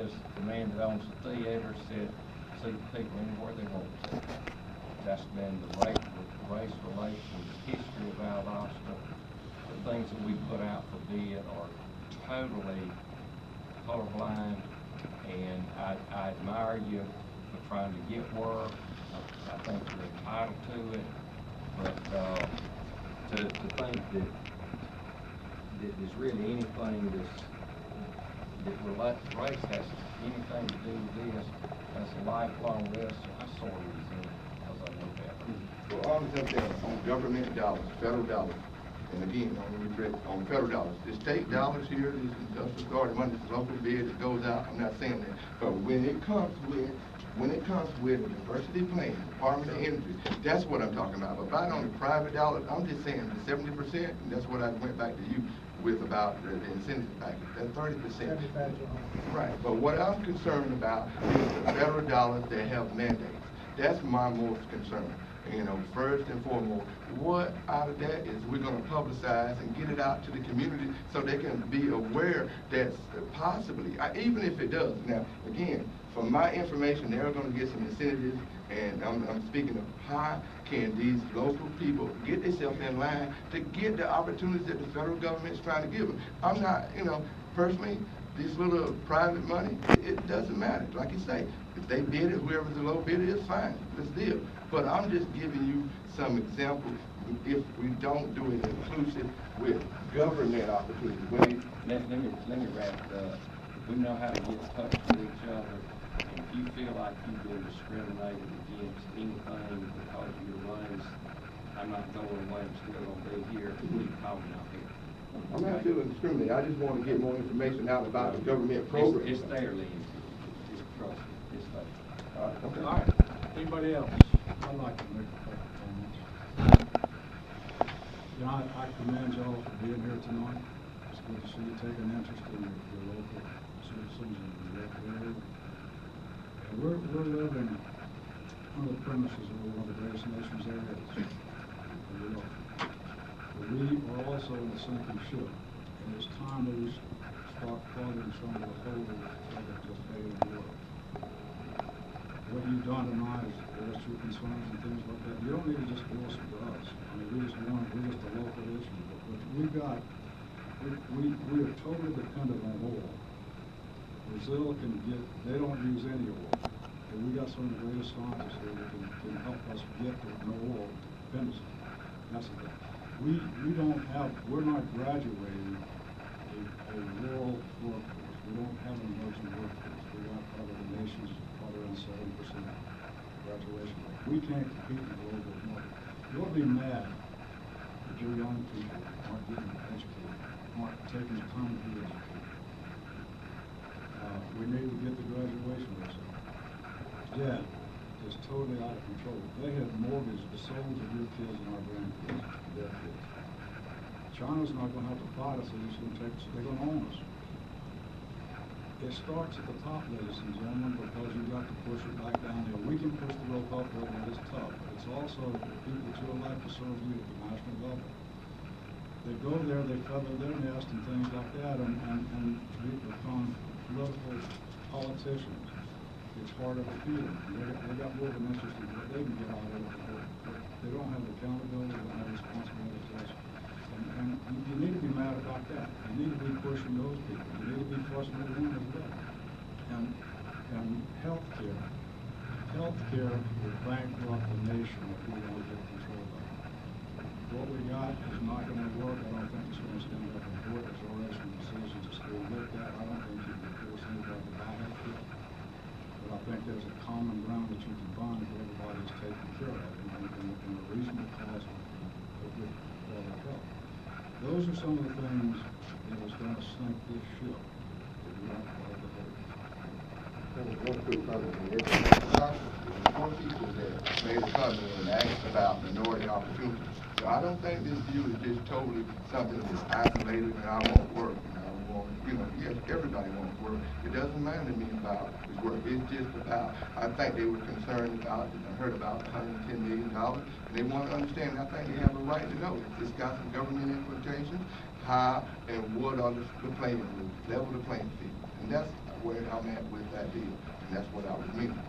because the man that owns the theater said, see people anywhere they want to. That's been the race relations history of Valdosta. The things that we put out for bid are totally colorblind, and I admire you for trying to get work. I think you're entitled to it, but to think that there's really anything that relates to race has anything to do with this, that's a lifelong risk, I sort of resent it because I know that. Well, all I'm saying on government dollars, federal dollars, and again, on federal dollars, the state dollars here, this industrial authority money, this local bid that goes out, I'm not saying that, but when it comes with a diversity plan, Department of Energy, that's what I'm talking about. But about on the private dollars, I'm just saying the 70%, and that's what I went back to you with about the incentive package. That's 30%. Right. But what I'm concerned about is the federal dollars that have mandates. That's my most concern. You know, first and foremost, what out of that is we're going to publicize and get it out to the community so they can be aware that possibly, even if it does. Now, again, from my information, they're going to get some incentives, and I'm speaking of how can these local people get themselves in line to get the opportunities that the federal government is trying to give them. I'm not, you know, personally, this little private money, it doesn't matter. Like you say, if they bid it, whoever the low bidder is, fine, let's deal. But I'm just giving you some examples if we don't do it inclusive with government opportunities. Let me wrap it up. We know how to get in touch with each other. And if you feel like you've been discriminated against anything because of your race, I'm not going away, I'm still going to be here. You call me out here. I'm not feeling discriminated. I just want to get more information out about the government program. It's there, Lynn. Just trust me. It's there. All right. Okay. All right. Anybody else? I'd like to make a couple comments. You know, I commend y'all for being here tonight. It's good to see you take an interest in your local citizens and the local area. And we're living on the premises of one of the greatest nations there is. We are. But we are also in a sinking ship, and it's time that we start plugging some of the holes that are just made in the world. What you've done tonight is address your concerns and things like that. You don't need to just voice it to us. I mean, we're just a local issue. But we are totally dependent on oil. Brazil they don't use any oil. And we got some of the greatest scientists here that can help us get to no oil dependency. That's the thing. We're not graduating a world workforce. We don't have an emerging workforce. We got probably the nation's probably around 7% graduation rate. We can't compete in the global market. You'll be mad that your young people aren't getting educated, aren't taking the time to be educated. We need to get the graduation rates up. Debt is totally out of control. They have mortgaged the souls of your kids and our grandkids, their kids. China's not going to have to fight us, they're going to own us. It starts at the top, ladies and gentlemen, because you've got to push it back down there. We can push the rope upward, but it's tough. It's also the people that you elect to serve you at the national level. They go there, they feather their nest and things like that, and we become political politicians. It's harder to feed them. They got more of an interest in what they can get out of it. They don't have accountability, they don't have responsibility to us. And you need to be mad about that. You need to be pushing those people. You need to be pushing them as well. And healthcare will bankrupt the nation if we don't get control of it. What we got is not going to work. I don't think it's going to stand up in court. There's already some decisions that's being looked at. I don't think you can force anybody to buy healthcare. But I think there's a common ground that you can find where everybody's taken care of in a reasonable cost of good quality health. Those are some of the things that is going to sink this ship if we don't follow the hope. One quick comment. One people that made a comment and asked about minority opportunity. So I don't think this view is just totally something that's isolated and I won't work. Yes, everybody wants work. It doesn't matter to me about this work. It's just about, I think they were concerned about, I heard about $110 million, and they want to understand, I think they have a right to know. It's got some government implications, how and what are the playing rules, level the playing field. And that's where I'm at with that deal, and that's what I was meaning.